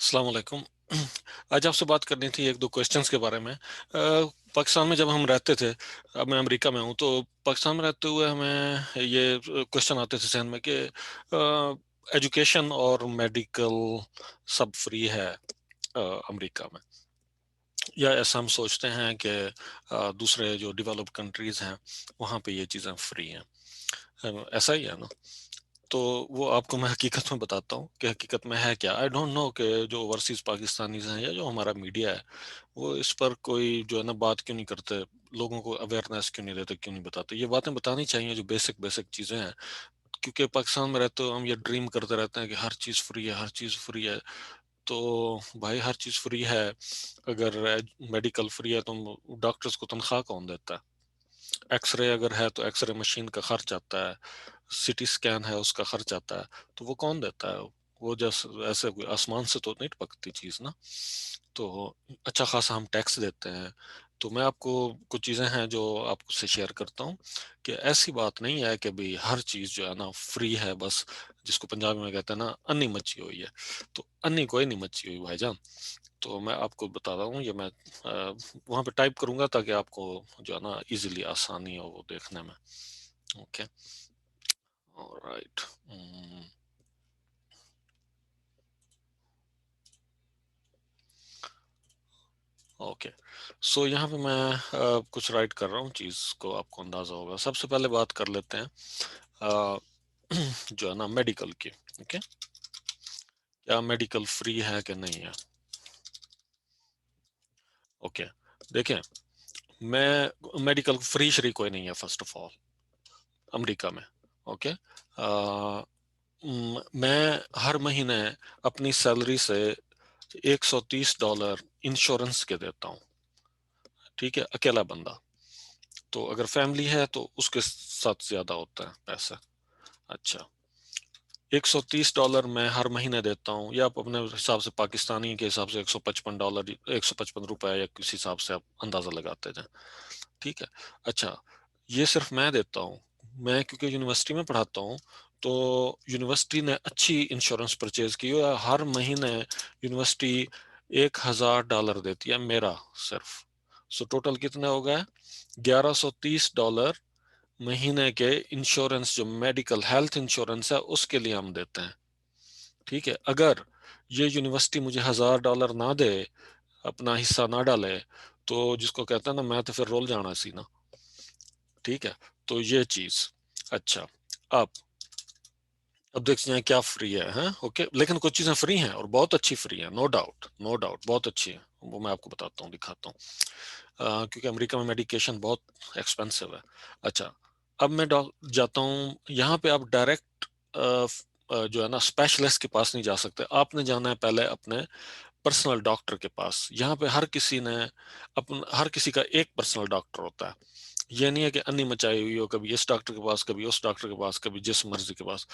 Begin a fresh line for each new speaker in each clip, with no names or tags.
السلام علیکم۔ آج آپ سے بات کرنی تھی ایک دو کوشچنس کے بارے میں۔ پاکستان میں جب ہم رہتے تھے، اب میں امریکہ میں ہوں، تو پاکستان میں رہتے ہوئے ہمیں یہ کوشچن آتے تھے ذہن میں کہ ایجوکیشن اور میڈیکل سب فری ہے امریکہ میں، یا ایسا ہم سوچتے ہیں کہ دوسرے جو ڈیولپ کنٹریز ہیں وہاں پہ یہ چیزیں فری ہیں۔ ایسا ہی ہے نا؟ تو وہ آپ کو میں حقیقت میں بتاتا ہوں کہ حقیقت میں ہے کیا۔ آئی ڈونٹ نو کہ جو اوورسیز پاکستانیز ہیں یا جو ہمارا میڈیا ہے وہ اس پر کوئی جو ہے نا بات کیوں نہیں کرتے، لوگوں کو اویئرنیس کیوں نہیں دیتے، کیوں نہیں بتاتے۔ یہ باتیں بتانی چاہیے جو بیسک بیسک چیزیں ہیں، کیونکہ پاکستان میں رہتے ہو ہم یہ ڈریم کرتے رہتے ہیں کہ ہر چیز فری ہے، ہر چیز فری ہے۔ تو بھائی ہر چیز فری ہے، اگر میڈیکل فری ہے تو ڈاکٹرز کو تنخواہ کون دیتا ہے؟ ایکس رے اگر ہے تو ایکس رے مشین کا خرچ آتا ہے، سی ٹی اسکین ہے اس کا خرچ آتا ہے، تو وہ کون دیتا ہے؟ وہ جیسے ایسے کوئی آسمان سے تو نہیں ٹپکتی چیز نا۔ تو اچھا خاصا ہم ٹیکس دیتے ہیں۔ تو میں آپ کو کچھ چیزیں ہیں جو آپ کو سے شیئر کرتا ہوں کہ ایسی بات نہیں ہے کہ بھی ہر چیز جو ہے نا فری ہے، بس جس کو پنجابی میں کہتے ہیں نا انی مچی ہوئی ہے، تو انی کوئی نہیں مچی ہوئی بھائی جان۔ تو میں آپ کو بتا رہا ہوں، یہ میں وہاں پہ ٹائپ کروں گا تاکہ آپ کو جو ہے نا ایزیلی آسانی ہو وہ دیکھنے میں۔ Okay, all right. اوکے، سو یہاں پہ میں کچھ رائٹ کر رہا ہوں، چیز کو آپ کو اندازہ ہوگا۔ سب سے پہلے بات کر لیتے ہیں جو ہے نا میڈیکل کی۔ اوکے، کیا میڈیکل فری ہے کہ نہیں ہے؟ اوکے، دیکھیں، میں میڈیکل فری شری کوئی نہیں ہے فرسٹ آف آل امریکہ میں۔ اوکے، میں ہر مہینے اپنی سیلری سے $130 انشورنس کے دیتا ہوں، ٹھیک ہے، اکیلا بندہ۔ تو اگر فیملی ہے تو اس کے ساتھ زیادہ ہوتا ہے پیسہ۔ اچھا، $130 میں ہر مہینے دیتا ہوں، یا آپ اپنے حساب سے پاکستانی کے حساب سے $155، $155 یا کسی حساب سے آپ اندازہ لگاتے جائیں، ٹھیک ہے۔ اچھا، یہ صرف میں دیتا ہوں، میں کیونکہ یونیورسٹی میں پڑھاتا ہوں تو یونیورسٹی نے اچھی انشورنس پرچیز کی ہے، ہر مہینے یونیورسٹی $1,000 دیتی ہے میرا صرف۔ سو ٹوٹل کتنے ہو گئے؟ $1,130 مہینے کے انشورنس، جو میڈیکل ہیلتھ انشورنس ہے اس کے لیے ہم دیتے ہیں، ٹھیک ہے۔ اگر یہ یونیورسٹی مجھے $1,000 نہ دے، اپنا حصہ نہ ڈالے، تو جس کو کہتے ہیں نا میں تو پھر رول جانا سی نا، ٹھیک ہے۔ تو یہ چیز، اچھا، اب دیکھتے ہیں کیا فری ہے، ہاں اوکے، لیکن کچھ چیزیں فری ہیں اور بہت اچھی فری ہیں، نو ڈاؤٹ، نو ڈاؤٹ، بہت اچھی ہیں، وہ میں آپ کو بتاتا ہوں، دکھاتا ہوں، کیونکہ امریکہ میں میڈیکیشن بہت ایکسپینسو ہے۔ اچھا، اب میں جاتا ہوں یہاں پہ، آپ ڈائریکٹ جو ہے نا اسپیشلسٹ کے پاس نہیں جا سکتے، آپ نے جانا ہے پہلے اپنے پرسنل ڈاکٹر کے پاس۔ یہاں پہ ہر کسی کا ایک پرسنل ڈاکٹر ہوتا ہے، یہ نہیں ہے کہ انی مچائی ہوئی ہو، کبھی اس ڈاکٹر کے پاس، کبھی اس ڈاکٹر کے پاس، کبھی جس مرضی کے پاس۔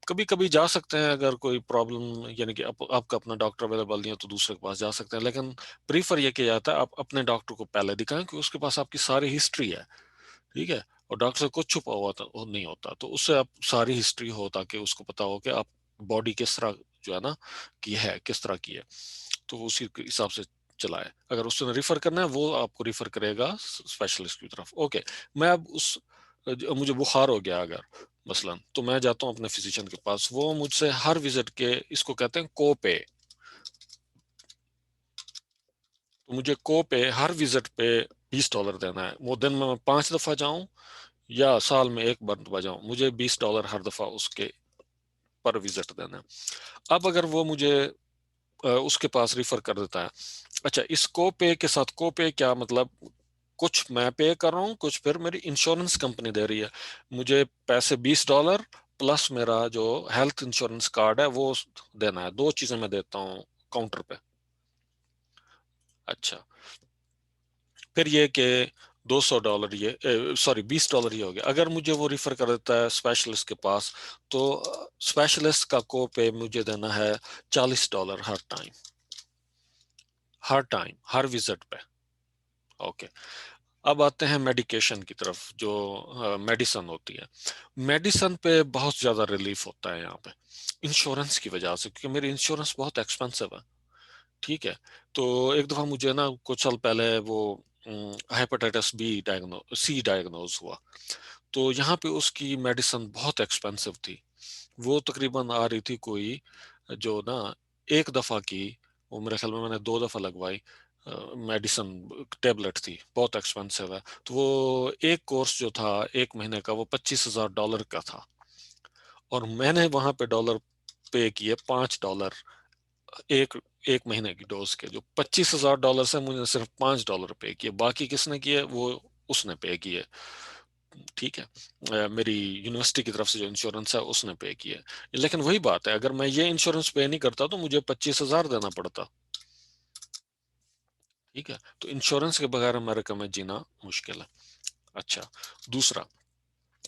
کبھی کبھی جا سکتے ہیں اگر کوئی پرابلم، یعنی کہ آپ کا اپنا ڈاکٹر اویلیبل نہیں ہے تو دوسرے کے پاس جا سکتے ہیں، لیکن پریفر یہ کیا جاتا ہے آپ اپنے ڈاکٹر کو پہلے دکھائیں کہ اس کے پاس آپ کی ساری ہسٹری ہے، ٹھیک ہے، اور ڈاکٹر سے کچھ چھپا ہوا نہیں ہوتا، تو اس سے آپ ساری ہسٹری ہو تاکہ اس کو پتا ہو کہ آپ باڈی کس طرح جو ہے نا کی ہے، کس طرح کی ہے، تو وہ اسی کے حساب سے چلائے۔ اگر اس نے ریفر کرنا ہے وہ آپ کو ریفر کرے گا اسپیشلسٹ کی طرف۔ اوکے، میں اب مجھے بخار ہو گیا اگر مثلا، تو میں جاتا ہوں اپنے فزیشین کے پاس، وہ مجھ سے ہر وزٹ کے، اس کو کہتے ہیں کو پے، تو مجھے کو پے ہر وزٹ پہ $20 دینا ہے، وہ دن میں 5 دفعہ جاؤں یا سال میں ایک مرتبہ جاؤں، مجھے $20 ہر دفعہ اس کے پر وزٹ دینا ہے۔ اب اگر وہ مجھے اس کے پاس ریفر کر دیتا ہے، اچھا، اس کو پے کے ساتھ کو پے کیا مطلب؟ کچھ میں پے کر رہا ہوں، کچھ پھر میری انشورنس کمپنی دے رہی ہے مجھے پیسے، $20 پلس میرا جو ہیلتھ انشورنس کارڈ ہے وہ دینا ہے، دو چیزیں میں دیتا ہوں کاؤنٹر پہ۔ اچھا، پھر یہ کہ $200 یہ سوری $20 یہ ہو گیا۔ اگر مجھے وہ ریفر کر دیتا ہے اسپیشلسٹ کے پاس، تو اسپیشلسٹ کا کو پے مجھے دینا ہے $40 ہر ٹائم، ہر وزٹ پہ۔ اوکے، اب آتے ہیں میڈیکیشن کی طرف، جو میڈیسن ہوتی ہے۔ میڈیسن پہ بہت زیادہ ریلیف ہوتا ہے یہاں پہ انشورنس کی وجہ سے، کیونکہ میری انشورنس بہت ایکسپینسو ہے، ٹھیک ہے. تو ایک دفعہ مجھے نا کچھ سال پہلے وہ ہیپاٹائٹس سی ڈائگنوز ہوا. تو یہاں پہ اس کی میڈیسن بہت ایکسپینسو تھی. وہ تقریباً آ رہی تھی کوئی جو نا ایک دفعہ کی، وہ میرے خیال میں نے 2 دفعہ لگوائی. میڈیسن ٹیبلٹ تھی، بہت ایکسپینسو ہے. تو وہ ایک کورس جو تھا 1 مہینے کا، وہ $25,000 کا تھا. اور میں نے وہاں پہ ڈالر پے کیے $5 ایک ایک مہینے کی ڈوز کے. جو $25,000 سے مجھے صرف $5 پے کیے، باقی کس نے کیے وہ اس نے پے کیے. ٹھیک ہے. میری یونیورسٹی کی طرف سے جو انشورنس ہے اس نے پے کیے. لیکن وہی بات ہے، اگر میں یہ انشورنس پے نہیں کرتا تو مجھے 25,000 دینا پڑتا. ٹھیک ہے. تو انشورنس کے بغیر امریکہ میں جینا مشکل ہے. اچھا. دوسرا،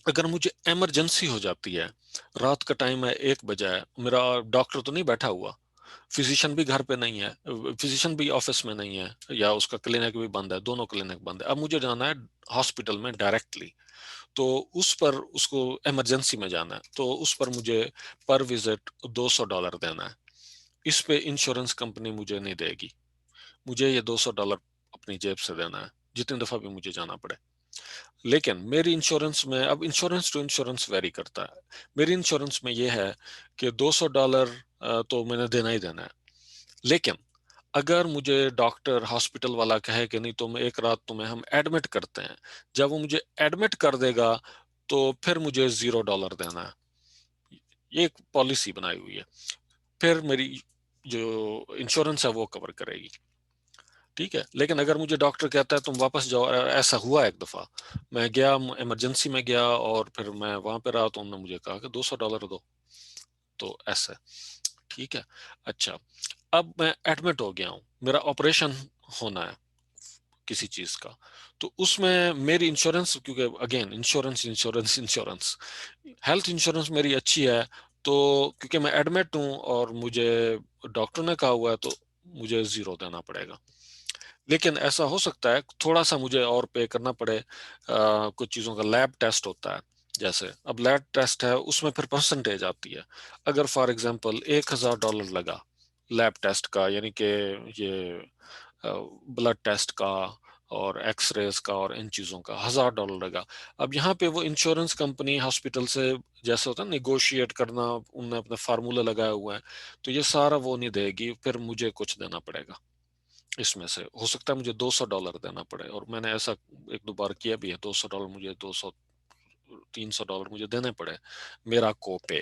اگر مجھے ایمرجنسی ہو جاتی ہے، رات کا ٹائم ہے، 1 بجے ہے، میرا ڈاکٹر تو نہیں بیٹھا ہوا، فزیشین بھی گھر پہ نہیں ہے، فزیشین بھی آفس میں نہیں ہے، یا اس کا کلینک بھی بند ہے، دونوں کلینک بند ہے. اب مجھے جانا ہے ہاسپٹل میں ڈائریکٹلی. تو اس پر اس کو ایمرجنسی میں جانا ہے، تو اس پر مجھے پر وزٹ $200 دینا ہے. اس پہ انشورنس کمپنی مجھے نہیں دے گی. مجھے یہ $200 اپنی جیب سے دینا ہے، جتنی دفعہ بھی مجھے جانا پڑے. لیکن میری انشورنس میں، اب انشورنس ٹو انشورنس ویری کرتا ہے. میری انشورنس میں یہ ہے کہ $200 تو میں نے دینا ہی دینا ہے. لیکن اگر مجھے ڈاکٹر ہاسپٹل والا کہے کہ نہیں تم ایک رات تمہیں ہم ایڈمٹ کرتے ہیں، جب وہ مجھے ایڈمٹ کر دے گا تو پھر مجھے $0 دینا ہے. یہ ایک پالیسی بنائی ہوئی ہے. پھر میری جو انشورنس ہے وہ کور کرے گی. ٹھیک ہے. لیکن اگر مجھے ڈاکٹر کہتا ہے تم واپس جاؤ، ایسا ہوا ایک دفعہ، میں گیا ایمرجنسی میں گیا اور پھر میں وہاں پہ رہا، تو انہوں نے مجھے کہا کہ $200 دو. تو ایسا. ٹھیک ہے. اچھا. اب میں ایڈمٹ ہو گیا ہوں، میرا آپریشن ہونا ہے کسی چیز کا. تو اس میں میری انشورنس، کیونکہ again insurance insurance insurance, health insurance میری اچھی ہے. تو کیونکہ میں ایڈمٹ ہوں اور مجھے ڈاکٹر نے کہا ہوا ہے، تو مجھے 0 دینا پڑے گا. لیکن ایسا ہو سکتا ہے تھوڑا سا مجھے اور پے کرنا پڑے. کچھ چیزوں کا لیب ٹیسٹ ہوتا ہے، جیسے اب لیب ٹیسٹ ہے اس میں پھر پرسنٹیج آتی ہے. اگر فار ایگزامپل $1,000 لگا لیب ٹیسٹ کا، یعنی کہ یہ بلڈ ٹیسٹ کا اور ایکس ریز کا اور ان چیزوں کا $1,000 لگا. اب یہاں پہ وہ انشورنس کمپنی ہاسپٹل سے جیسے ہوتا ہے نیگوشیٹ کرنا، ان نے اپنے فارمولہ لگایا ہوا ہے، تو یہ سارا وہ نہیں دے گی، پھر مجھے کچھ دینا پڑے گا. اس میں سے ہو سکتا ہے مجھے $200 دینا پڑے، اور میں نے ایسا 1-2 بار کیا بھی ہے. $200 مجھے 200 $300 مجھے دینے پڑے، میرا کو پے.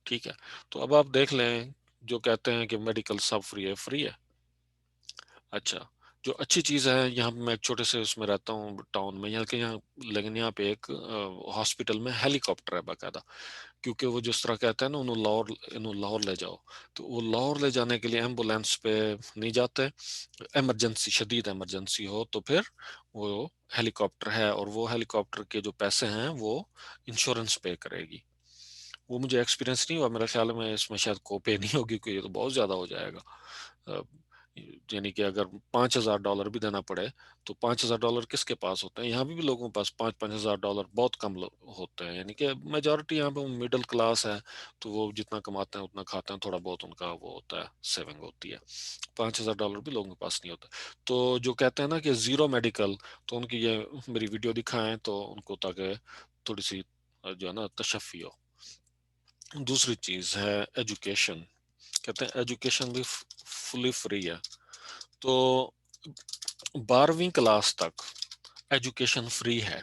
ٹھیک ہے. تو اب آپ دیکھ لیں، جو کہتے ہیں کہ میڈیکل سب فری ہے، فری ہے. اچھا. جو اچھی چیز ہے، یہاں پہ میں ایک چھوٹے سے اس میں رہتا ہوں ٹاؤن میں، یہاں لیکن یہاں پہ ایک ہاسپٹل میں ہیلی کاپٹر ہے باقاعدہ. کیونکہ وہ جس طرح کہتے ہیں نا، انہوں لاہور لے جاؤ، تو وہ لاہور لے جانے کے لیے ایمبولینس پہ نہیں جاتے. ایمرجنسی، شدید ایمرجنسی ہو تو پھر وہ ہیلی کاپٹر ہے، اور وہ ہیلی کاپٹر کے جو پیسے ہیں وہ انشورنس پے کرے گی. وہ مجھے ایکسپیرینس نہیں ہوا، میرا خیال میں اس میں شاید کو پے نہیں ہوگی، کیونکہ یہ تو بہت زیادہ ہو جائے گا. یعنی کہ اگر $5,000 بھی دینا پڑے، تو $5,000 کس کے پاس ہوتے ہیں؟ یہاں بھی لوگوں کے پاس $5,000 بہت کم ہوتے ہیں. یعنی کہ میجورٹی یہاں پہ مڈل کلاس ہے، تو وہ جتنا کماتے ہیں اتنا کھاتے ہیں، تھوڑا بہت ان کا وہ ہوتا ہے، سیونگ ہوتی ہے. $5,000 بھی لوگوں کے پاس نہیں ہوتا. تو جو کہتے ہیں نا کہ زیرو میڈیکل، تو ان کی یہ میری ویڈیو دکھائیں تو ان کو، تاکہ تھوڑی سی جو ہے نا تشفی ہو. دوسری چیز ہے ایجوکیشن. کہتے ہیں ایجوکیشن بھی فلی فری ہے. تو 12ویں کلاس تک ایجوکیشن فری ہے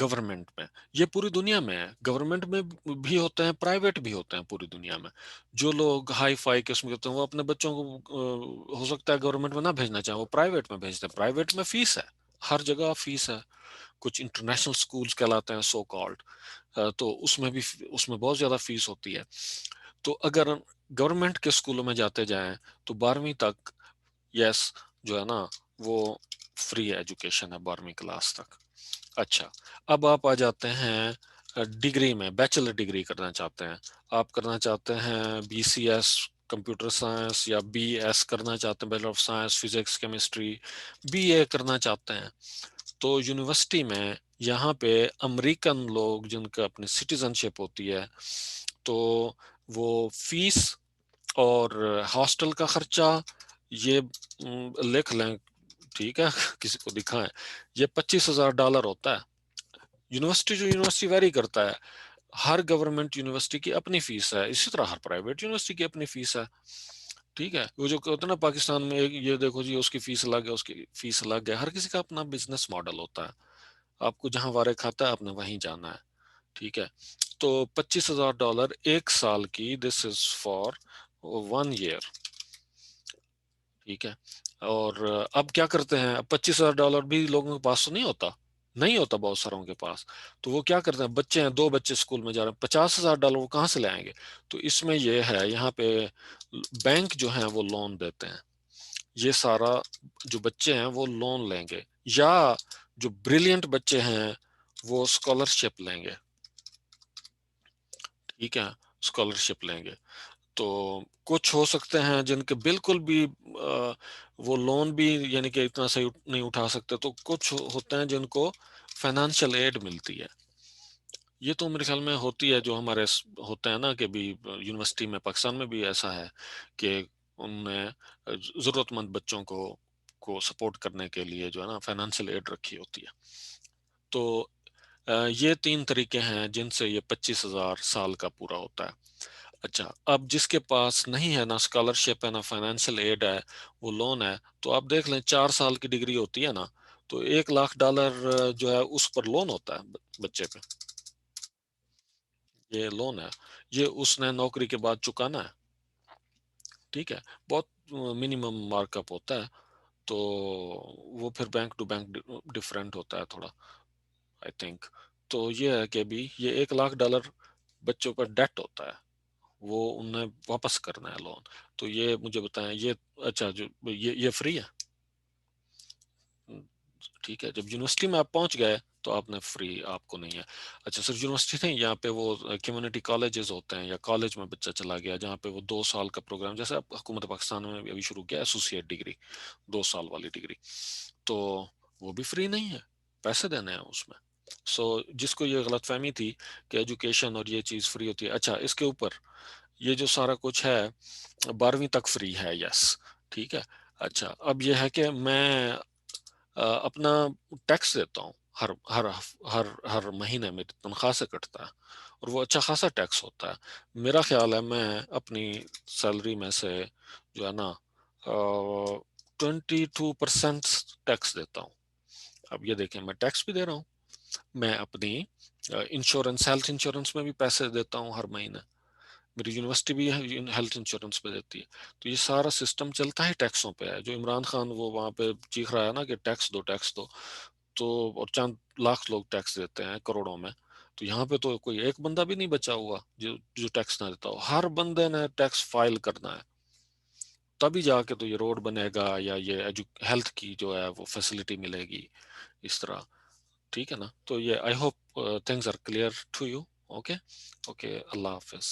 گورنمنٹ میں. یہ پوری دنیا میں ہے، گورنمنٹ میں بھی ہوتے ہیں، پرائیویٹ بھی ہوتے ہیں پوری دنیا میں. جو لوگ ہائی فائی قسم کے ہوتے ہیں، وہ اپنے بچوں کو ہو سکتا ہے گورنمنٹ میں نہ بھیجنا چاہیں، وہ پرائیویٹ میں بھیجتے ہیں. پرائیویٹ میں فیس ہے، ہر جگہ فیس ہے. کچھ انٹرنیشنل سکولز کہلاتے ہیں سو کالڈ، تو اس میں بہت زیادہ فیس ہوتی ہے. تو اگر گورنمنٹ کے اسکولوں میں جاتے جائیں تو 12ویں تک، یس، جو ہے نا وہ فری ایجوکیشن ہے 12ویں کلاس تک. اچھا. اب آپ آ جاتے ہیں ڈگری میں، بیچلر ڈگری کرنا چاہتے ہیں. آپ کرنا چاہتے ہیں BCS کمپیوٹر سائنس، یا BS کرنا چاہتے ہیں، bachelor of science physics chemistry, BA کرنا چاہتے ہیں. تو یونیورسٹی میں یہاں پہ امریکن لوگ جن کا اپنی سٹیزن شپ ہوتی ہے، تو وہ فیس اور ہاسٹل کا خرچہ یہ لکھ لیں، ٹھیک ہے، کسی کو دکھائیں، یہ $25,000 ہوتا ہے۔ یونیورسٹی جو یونیورسٹی ویری کرتا ہے، ہر گورنمنٹ یونیورسٹی کی اپنی فیس ہے، اسی طرح ہر پرائیویٹ یونیورسٹی کی اپنی فیس ہے، ٹھیک ہے۔ وہ جو ہوتا ہے نا پاکستان میں یہ دیکھو جی اس کی فیس الگ ہے، اس کی فیس الگ ہے، ہر کسی کا اپنا بزنس ماڈل ہوتا ہے، آپ کو جہاں وارے کھاتا ہے آپ نے وہیں جانا ہے، ٹھیک ہے۔ تو $25,000 ایک سال کی، دس از فار 1 year، ٹھیک ہے۔ اور اب کیا کرتے ہیں، اب $25,000 بھی لوگوں کے پاس تو نہیں ہوتا بہت ساروں کے پاس، تو وہ کیا کرتے ہیں، بچے ہیں، 2 بچے اسکول میں جا رہے ہیں، $50,000 وہ کہاں سے لے آئیں گے؟ تو اس میں یہ ہے، یہاں پہ بینک جو ہیں وہ لون دیتے ہیں، یہ سارا جو بچے ہیں وہ لون لیں گے، یا جو بریلینٹ بچے ہیں وہ اسکالرشپ لیں گے، ٹھیک ہے، اسکالرشپ لیں گے۔ تو کچھ ہو سکتے ہیں جن کے بالکل بھی وہ لون بھی یعنی کہ اتنا صحیح نہیں اٹھا سکتے، تو کچھ ہوتے ہیں جن کو فائنانشیل ایڈ ملتی ہے، یہ تو میرے خیال میں ہوتی ہے، جو ہمارے ہوتے ہیں نا کہ بھی یونیورسٹی میں، پاکستان میں بھی ایسا ہے کہ ان نے ضرورت مند بچوں کو سپورٹ کرنے کے لیے جو ہے نا فائنانشیل ایڈ رکھی ہوتی ہے۔ تو یہ 3 طریقے ہیں جن سے یہ 25,000 سال کا پورا ہوتا ہے۔ اچھا، اب جس کے پاس نہیں ہے، نہ اسکالرشپ ہے، نہ فائنینشیل ایڈ ہے، وہ لون ہے، تو آپ دیکھ لیں 4 سال کی ڈگری ہوتی ہے نا، تو $1,00,000 جو ہے اس پر لون ہوتا ہے بچے پہ، یہ لون ہے، یہ اس نے نوکری کے بعد چکانا ہے، ٹھیک ہے، بہت منیمم مارک اپ ہوتا ہے، تو وہ پھر بینک ٹو بینک ڈفرینٹ ہوتا ہے تھوڑا، آئی تھنک۔ تو یہ ہے کہ بھی یہ $1,00,000 بچوں پر ڈیٹ ہوتا ہے، وہ انہیں واپس کرنا ہے لون۔ تو یہ مجھے بتائیں، یہ اچھا جو یہ فری ہے، ٹھیک ہے، جب یونیورسٹی میں آپ پہنچ گئے تو آپ نے فری، آپ کو نہیں ہے۔ اچھا، صرف یونیورسٹی نہیں، یہاں پہ وہ کمیونٹی کالجز ہوتے ہیں، یا کالج میں بچہ چلا گیا جہاں پہ وہ 2 سال کا پروگرام، جیسے اب حکومت پاکستان میں ابھی شروع کیا ایسوسیٹ ڈگری، 2 سال والی ڈگری، تو وہ بھی فری نہیں ہے، پیسے دینے ہیں اس میں۔ سو جس کو یہ غلط فہمی تھی کہ ایجوکیشن اور یہ چیز فری ہوتی ہے، اچھا اس کے اوپر یہ جو سارا کچھ ہے 12ویں تک فری ہے، یس، ٹھیک ہے۔ اچھا، اب یہ ہے کہ میں اپنا ٹیکس دیتا ہوں، ہر ہر ہر ہر مہینے میری تنخواہ سے کٹتا ہے، اور وہ اچھا خاصا ٹیکس ہوتا ہے، میرا خیال ہے میں اپنی سیلری میں سے جو ہے نا 22% ٹیکس دیتا ہوں۔ اب یہ دیکھیں، میں ٹیکس بھی دے رہا ہوں، میں اپنی انشورنس، ہیلتھ انشورنس میں بھی پیسے دیتا ہوں ہر مہینے، میری یونیورسٹی بھی ہیلتھ انشورنس پہ دیتی ہے، تو یہ سارا سسٹم چلتا ہے ٹیکسوں پہ ہے۔ جو عمران خان وہ وہاں پہ چیخ رہا ہے نا کہ ٹیکس دو ٹیکس دو، تو اور چند لاکھ لوگ ٹیکس دیتے ہیں کروڑوں میں، تو یہاں پہ تو کوئی ایک بندہ بھی نہیں بچا ہوا جو ٹیکس نہ دیتا ہو، ہر بندے نے ٹیکس فائل کرنا ہے، تبھی جا کے تو یہ روڈ بنے گا، یا یہ ہیلتھ کی جو ہے وہ فیسلٹی ملے گی، اس طرح، ٹھیک ہے نا۔ تو یہ I hope things are clear to you, okay, okay, اللہ حافظ۔